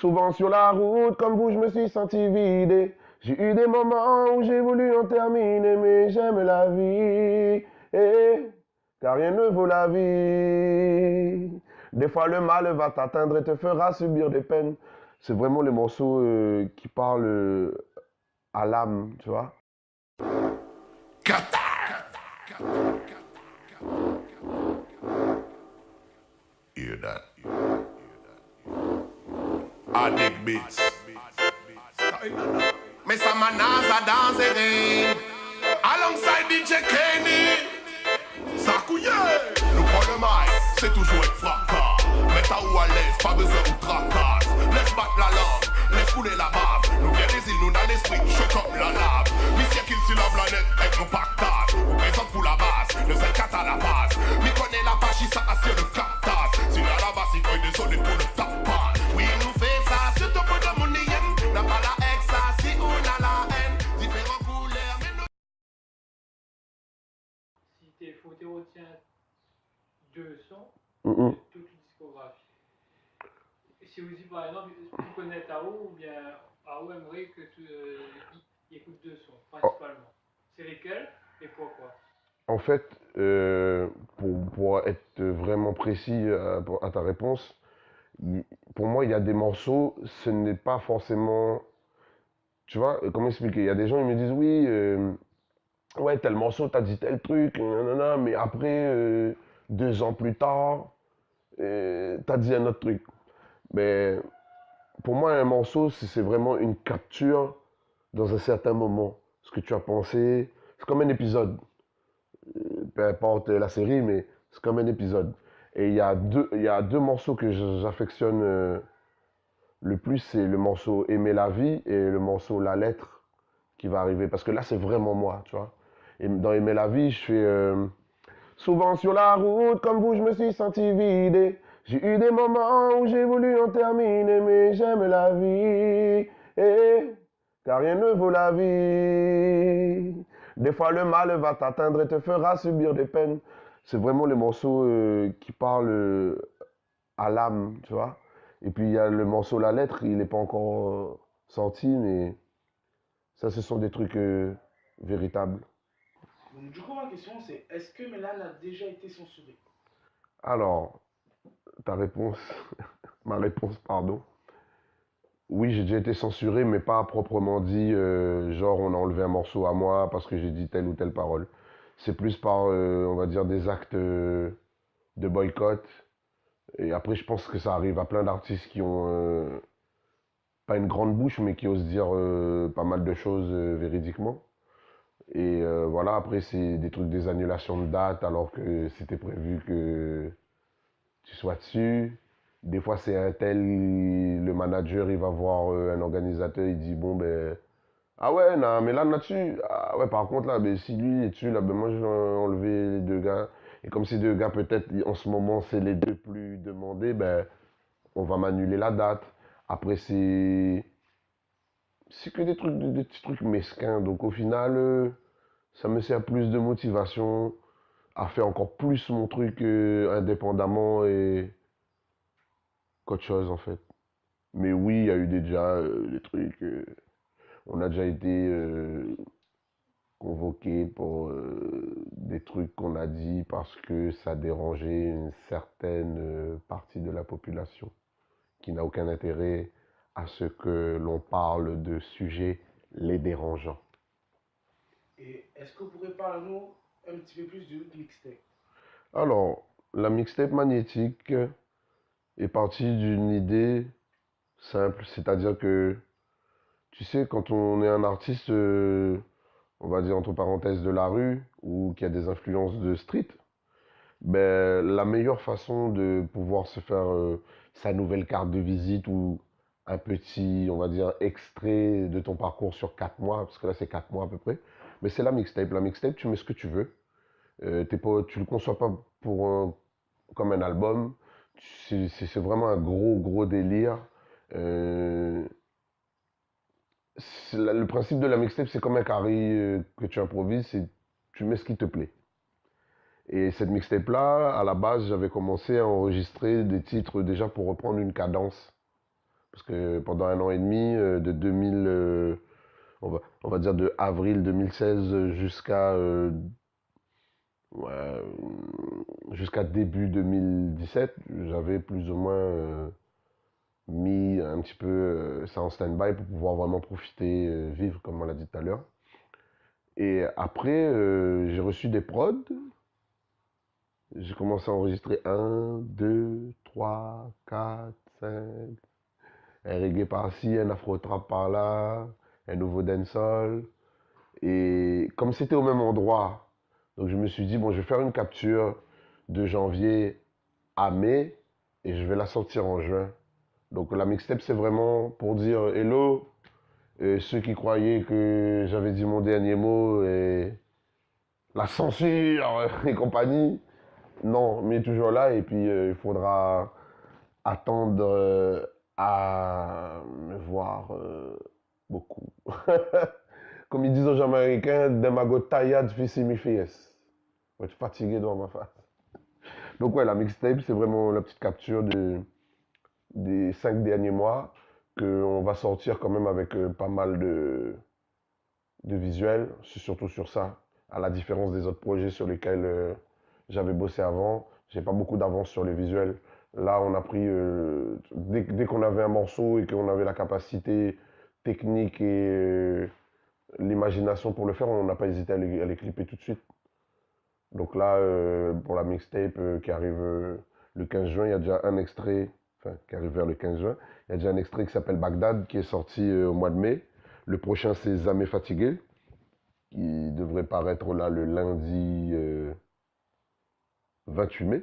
Souvent sur la route, comme vous, je me suis senti vidé. J'ai eu des moments où j'ai voulu en terminer, mais j'aime la vie. Car rien ne vaut la vie. Des fois, le mal va t'atteindre et te fera subir des peines. C'est vraiment les morceaux qui parlent à l'âme, tu vois. Hear that? I dig beats. Mr. Manaza dancing alongside DJ Kenny. Sakouye, nous prend le mic, c'est toujours avec fracas. Mets ta ou à l'aise, pas besoin de tracasse. Laisse battre la langue, laisse couler la bave. Nous viens des îles, nous dans l'esprit, chaud comme la lave. Mission kill sur la planète, avec nos pactages. On présente pour la base, le 24 à la base. Mi connaît la page, ça assure le captage. Si là là-bas, c'est quand il est solide pour le tapage. Oui, nous fait ça, surtout pour le monde y'aime. N'a pas la ex, ça, si on a la haine. Différents couleurs, mais nous. Si faut te retiens deux sons Mhm. de toute une discographie. Si vous dites par exemple, tu connais Tao ou bien Tao aimerait que tu écoutes deux sons principalement. C'est lesquels et pourquoi? En fait, pour être vraiment précis à ta réponse, pour moi, il y a des morceaux, ce n'est pas forcément... Tu vois, comment expliquer? Il y a des gens, ils me disent, oui, ouais, tel morceau, t'as dit tel truc, nanana, mais après, 2 ans plus tard, t'as dit un autre truc. Mais pour moi, un morceau, c'est vraiment une capture dans un certain moment. Ce que tu as pensé, c'est comme un épisode. Peu importe la série, mais c'est comme un épisode. Et il y a deux morceaux que j'affectionne le plus, c'est le morceau Aimer la vie et le morceau La lettre qui va arriver. Parce que là, c'est vraiment moi, tu vois. Et dans Aimer la vie, je fais... souvent sur la route, comme vous, je me suis senti vidé. J'ai eu des moments où j'ai voulu en terminer, mais j'aime la vie. Car rien ne vaut la vie. Des fois, le mal va t'atteindre et te fera subir des peines. C'est vraiment les morceaux qui parlent à l'âme, tu vois. Et puis, il y a le morceau La lettre, il n'est pas encore sorti, mais ça, ce sont des trucs véritables. Donc, du coup, ma question, c'est est-ce que Mélan a déjà été censuré? Alors, ta réponse, ma réponse, pardon. Oui, j'ai déjà été censuré, mais pas proprement dit, genre on a enlevé un morceau à moi parce que j'ai dit telle ou telle parole. C'est plus par, on va dire, des actes de boycott. Et après, je pense que ça arrive à plein d'artistes qui ont pas une grande bouche, mais qui osent dire pas mal de choses véridiquement. Et voilà, après, c'est des trucs, des annulations de date, alors que c'était prévu que tu sois dessus. Des fois, c'est un tel, le manager, il va voir un organisateur, il dit, bon, ben, ah ouais, non, mais là-dessus, ah ouais, par contre, là, ben, si lui est dessus, là, ben, moi, je vais enlever les 2 gars. Et comme ces 2 gars, peut-être, en ce moment, c'est les 2 plus demandés, ben, on va m'annuler la date. Après, c'est que des petits trucs mesquins. Donc, au final, ça me sert plus de motivation à faire encore plus mon truc indépendamment et qu'autre chose, en fait. Mais oui, il y a eu déjà des trucs. On a déjà été convoqué pour des trucs qu'on a dit parce que ça dérangeait une certaine partie de la population qui n'a aucun intérêt à ce que l'on parle de sujets les dérangeants. Et est-ce que vous pourrez parler nous un petit peu plus du mixtape? Alors, la mixtape magnétique est partie d'une idée simple, c'est-à-dire que, tu sais, quand on est un artiste, on va dire entre parenthèses de la rue, ou qui a des influences de street, ben, la meilleure façon de pouvoir se faire sa nouvelle carte de visite ou un petit, on va dire, extrait de ton parcours sur 4 mois, parce que là c'est 4 mois à peu près, mais c'est la mixtape. La mixtape, tu mets ce que tu veux. Tu le conçois pas comme un album. C'est vraiment un gros, gros délire. Euh, le principe de la mixtape, c'est comme un carré que tu improvises, c'est tu mets ce qui te plaît. Et cette mixtape-là, à la base, j'avais commencé à enregistrer des titres déjà pour reprendre une cadence Parce que pendant 1 an et demi, de 2000, on va dire de avril 2016 ouais, jusqu'à début 2017, j'avais plus ou moins mis un petit peu ça en stand-by pour pouvoir vraiment profiter, vivre, comme on l'a dit tout à l'heure. Et après, j'ai reçu des prods. J'ai commencé à enregistrer un, deux, trois, quatre, cinq. Un reggae par-ci, un afro-trap par-là, un nouveau dancehall. Et comme c'était au même endroit, donc je me suis dit, bon, je vais faire une capture de janvier à mai et je vais la sortir en juin. Donc la mixtape, c'est vraiment pour dire hello. Et ceux qui croyaient que j'avais dit mon dernier mot et la censure et compagnie, non, mais toujours là. Et puis il faudra attendre à me voir beaucoup. Comme ils disent aux Jamaïcains, Demago tired fi see me face. Je suis fatigué devant ma face. Donc ouais, la mixtape, c'est vraiment la petite capture des 5 derniers mois qu'on va sortir quand même avec pas mal de visuels, surtout sur ça. À la différence des autres projets sur lesquels j'avais bossé avant, j'ai pas beaucoup d'avance sur les visuels. Là, on a pris, dès qu'on avait un morceau et qu'on avait la capacité technique et l'imagination pour le faire, on n'a pas hésité à les clipper tout de suite. Donc là, pour la mixtape qui arrive le 15 juin, il y a déjà un extrait, enfin, qui arrive vers le 15 juin, il y a déjà un extrait qui s'appelle Bagdad, qui est sorti au mois de mai. Le prochain, c'est Zamé Fatigué, qui devrait paraître là le lundi 28 mai,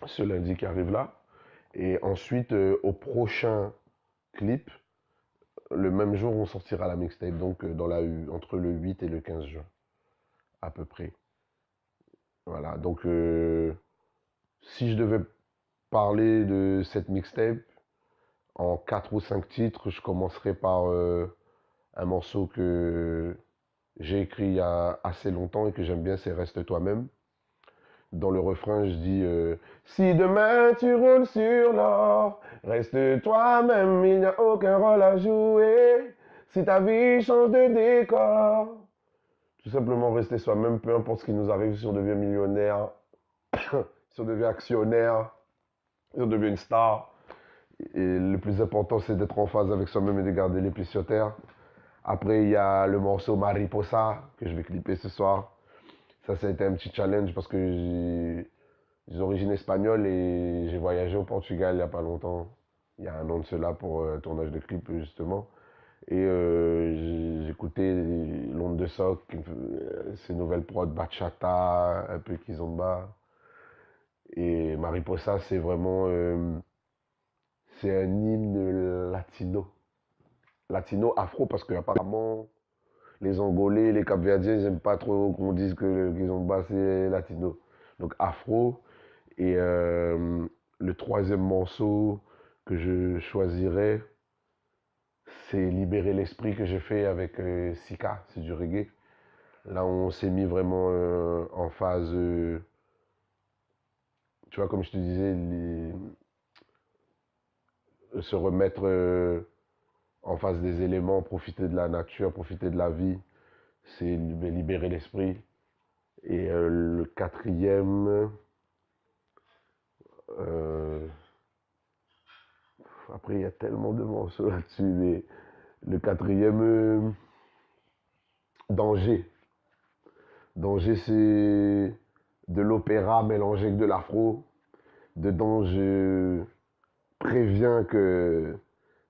ce lundi qui arrive là. Et ensuite, au prochain clip, le même jour, on sortira la mixtape, donc entre le 8 et le 15 juin, à peu près. Voilà, donc si je devais parler de cette mixtape en 4 ou 5 titres, je commencerai par un morceau que j'ai écrit il y a assez longtemps et que j'aime bien, c'est Reste toi-même. Dans le refrain, je dis si demain tu roules sur l'or, reste toi-même, il n'y a aucun rôle à jouer. Si ta vie change de décor, tout simplement rester soi-même, peu importe ce qui nous arrive, si on devient millionnaire, si on devient actionnaire, si on devient une star. Et le plus important, c'est d'être en phase avec soi-même et de garder les pieds sur terre. Après, il y a le morceau Mariposa que je vais clipper ce soir. Ça a été un petit challenge parce que j'ai des origines espagnoles et j'ai voyagé au Portugal il n'y a pas longtemps. Il y a un an de cela pour un tournage de clip justement. Et j'ai écouté l'onde de soc, ces nouvelles prods bachata, un peu kizomba. Et Mariposa, c'est vraiment c'est un hymne latino. Latino afro parce que apparemment les Angolais, les Cap-Verdiens, ils n'aiment pas trop qu'on dise que le kizomba c'est latino. Donc afro. Et le troisième morceau que je choisirais, c'est Libérer l'esprit que j'ai fait avec Sika, c'est du reggae. Là, on s'est mis vraiment en phase, tu vois, comme je te disais, se remettre en face des éléments, profiter de la nature, profiter de la vie, c'est libérer l'esprit. Et le quatrième, après il y a tellement de morceaux là-dessus, mais le quatrième, Danger. Danger, c'est de l'opéra mélangé avec de l'afro. Dedans, je préviens que,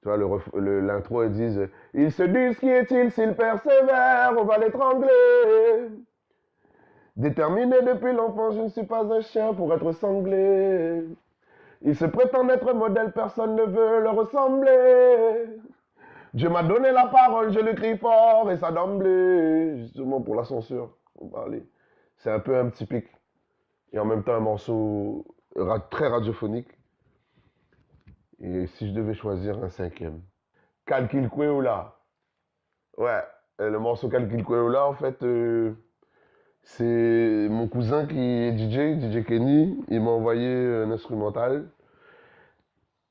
tu vois, l'intro, ils disent « Ils se disent qui est-il s'il persévère, on va l'étrangler. Déterminé depuis l'enfance, je ne suis pas un chien pour être sanglé. Il se prétend être modèle, personne ne veut le ressembler. Dieu m'a donné la parole, je le crie fort et ça d'emblée. » Justement pour la censure, on parlait. C'est un peu un petit pic. Et en même temps un morceau très radiophonique. Et si je devais choisir un cinquième, Calcul Kweola. Ouais, le morceau Calcul Kweola, en fait, c'est mon cousin qui est DJ Kenny. Il m'a envoyé un instrumental.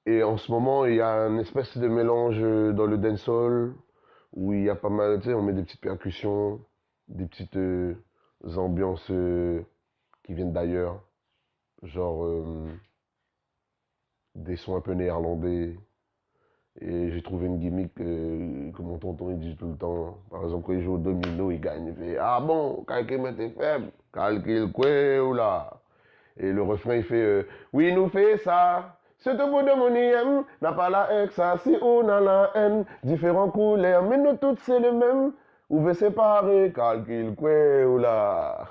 Et en ce moment, il y a une espèce de mélange dans le dancehall où il y a pas mal, tu sais, on met des petites percussions, des petites ambiances qui viennent d'ailleurs, genre des sons un peu néerlandais. Et j'ai trouvé une gimmick que mon tonton il dit tout le temps. Par exemple, quand il joue au domino, il gagne. Il fait ah bon, calcul était faible, calcul quoi ou là. Et le refrain, il fait oui, nous fait ça. Ce tout bout de mon IM n'a pas la X, ça, si on a la N. Différents couleurs, mais nous toutes c'est le même. Ou veut séparer, calcul quoi ou là.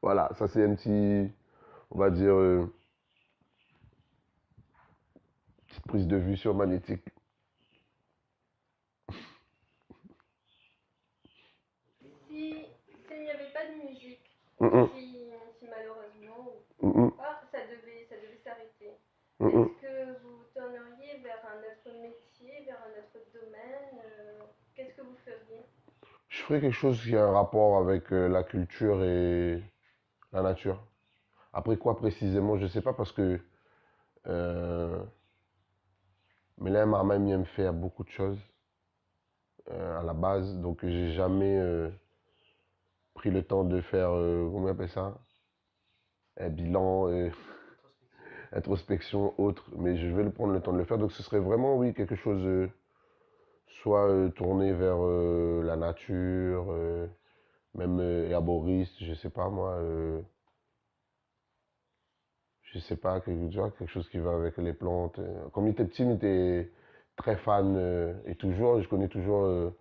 Voilà, ça c'est un petit, on va dire, petite prise de vue sur Magnétique. S'il n'y avait pas de musique, Mm-mm, si malheureusement mm-mm, ça devait s'arrêter, mm-mm. est-ce que vous vous tourneriez vers un autre métier, vers un autre domaine qu'est-ce que vous feriez? Je ferais quelque chose qui a un rapport avec la culture et la nature. Après quoi précisément, je sais pas parce que euh, Mylène Marmem aime faire beaucoup de choses à la base, donc j'ai jamais pris le temps de faire, comment on appelle ça? Un bilan, introspection, autre, mais je vais le prendre le temps de le faire, donc ce serait vraiment, oui, quelque chose soit tourné vers la nature, même herboriste, je sais pas moi, je sais pas, tu vois, quelque chose qui va avec les plantes. Comme il était petit, il était très fan. Et toujours, je connais toujours.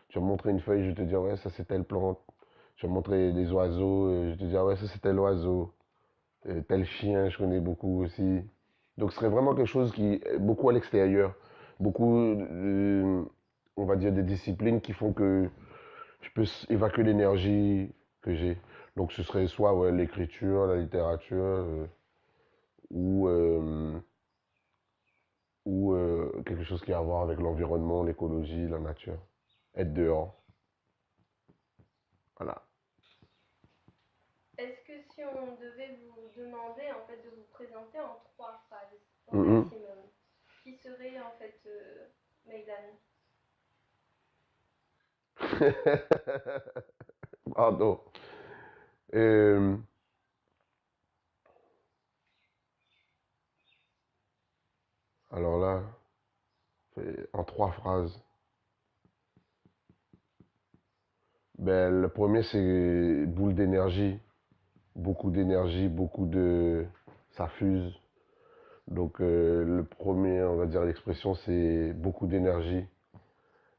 Tu vas me montrer une feuille, je vais te dire, ouais, ça c'est telle plante. Tu vas me montrer des oiseaux, je vais te dire, ouais, ça c'est tel oiseau. Tel chien, je connais beaucoup aussi. Donc ce serait vraiment quelque chose qui est beaucoup à l'extérieur. Beaucoup, on va dire, des disciplines qui font que je peux évacuer l'énergie que j'ai. Donc ce serait soit ouais, l'écriture, la littérature. Ou, quelque chose qui a à voir avec l'environnement, l'écologie, la nature. Être dehors. Voilà. Est-ce que si on devait vous demander en fait de vous présenter en 3 phrases au Mhm. maximum, qui serait en fait Meydan? Pardon. Euh, alors là, en 3 phrases. Ben, le premier, c'est boule d'énergie. Beaucoup d'énergie, beaucoup de... Ça fuse. Donc, le premier, on va dire, l'expression, c'est beaucoup d'énergie.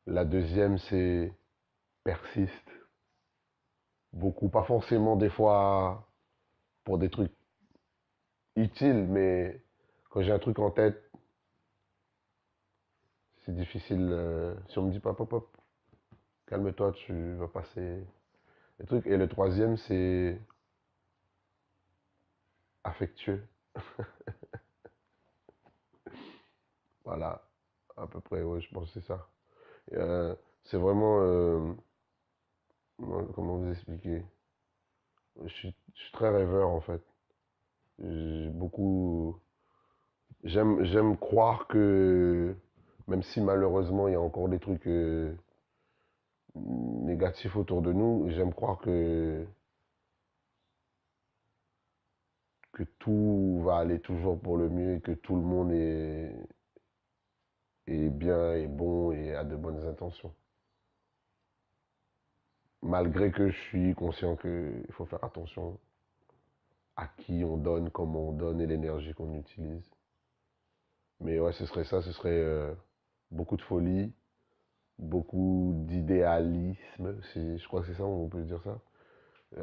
La deuxième, c'est persiste. Beaucoup, pas forcément des fois pour des trucs utiles, mais quand j'ai un truc en tête, c'est difficile. Si on me dit pas pop pop, calme-toi, tu vas passer les trucs. Et le troisième, c'est affectueux. Voilà, à peu près, ouais, je pense que c'est ça. C'est vraiment, comment vous expliquer? Je suis très rêveur en fait. J'ai beaucoup, j'aime croire que, même si malheureusement il y a encore des trucs négatifs autour de nous, j'aime croire que tout va aller toujours pour le mieux et que tout le monde est bien et bon et a de bonnes intentions. Malgré que je suis conscient qu'il faut faire attention à qui on donne, comment on donne et l'énergie qu'on utilise. Mais ouais, ce serait ça, ce serait beaucoup de folie, beaucoup d'idéalisme, je crois que c'est ça, on peut dire ça.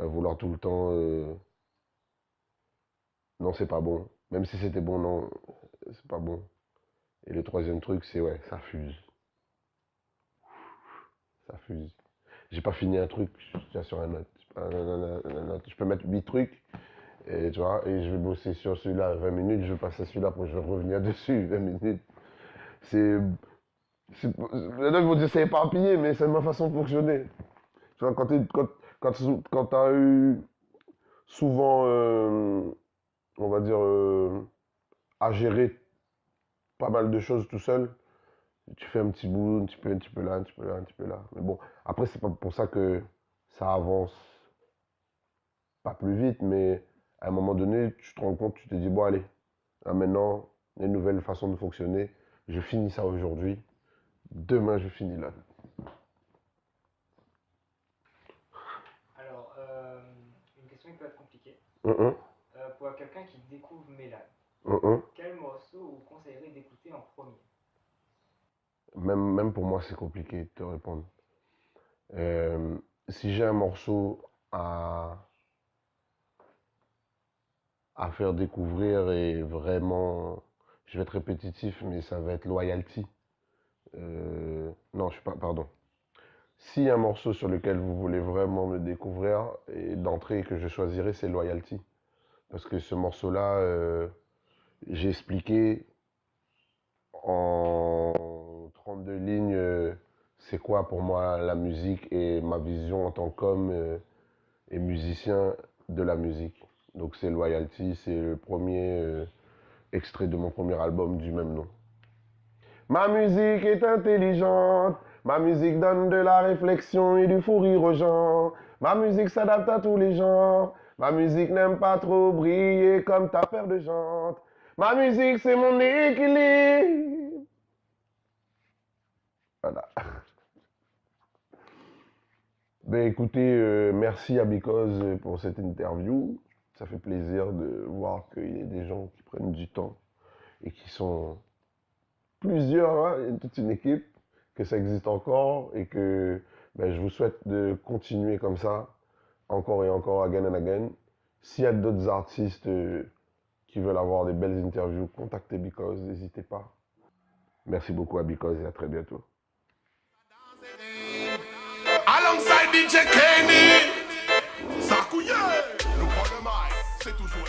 Vouloir tout le temps, non, c'est pas bon. Même si c'était bon, non, c'est pas bon. Et le troisième truc, c'est ouais, ça fuse. Ça fuse. J'ai pas fini un truc, je suis déjà sur un autre. Je peux mettre 8 trucs, et tu vois, et je vais bosser sur celui-là 20 minutes, je vais passer à celui-là, après je vais revenir dessus 20 minutes. C'est. Les gens vont dire c'est éparpillé, mais c'est ma façon de fonctionner. Tu vois, quand t'as eu souvent, on va dire, à gérer pas mal de choses tout seul. Tu fais un petit bout, un petit peu là, un petit peu là, un petit peu là. Mais bon, après, c'est pas pour ça que ça avance pas plus vite, mais à un moment donné, tu te rends compte, tu te dis, bon, allez, là, maintenant, il y a une nouvelle façon de fonctionner. Je finis ça aujourd'hui. Demain, je finis là. Alors, une question qui peut être compliquée. Hum, Pour quelqu'un qui découvre Mélan, hum. quel morceau vous conseillerez d'écouter en premier? Même pour moi, c'est compliqué de te répondre. Si j'ai un morceau à faire découvrir et vraiment, je vais être répétitif, mais ça va être Loyalty. Non, je suis pas, pardon. S'il y a un morceau sur lequel vous voulez vraiment me découvrir, et d'entrée que je choisirai, c'est Loyalty. Parce que ce morceau-là, j'ai expliqué en 32 lignes c'est quoi pour moi la musique et ma vision en tant qu'homme et musicien de la musique. Donc c'est Loyalty, c'est le premier extrait de mon premier album du même nom. Ma musique est intelligente, ma musique donne de la réflexion et du fou rire aux gens. Ma musique s'adapte à tous les genres, ma musique n'aime pas trop briller comme ta paire de jantes. Ma musique c'est mon équilibre. Voilà. Ben écoutez, merci à Because pour cette interview. Ça fait plaisir de voir qu'il y a des gens qui prennent du temps et qui sont plusieurs, hein, il y a toute une équipe, que ça existe encore et que ben, je vous souhaite de continuer comme ça, encore et encore, again and again. S'il y a d'autres artistes qui veulent avoir des belles interviews, contactez Because, n'hésitez pas. Merci beaucoup à Because et à très bientôt. Alongside DJ Kenny, Sakouye, le problème, c'est toujours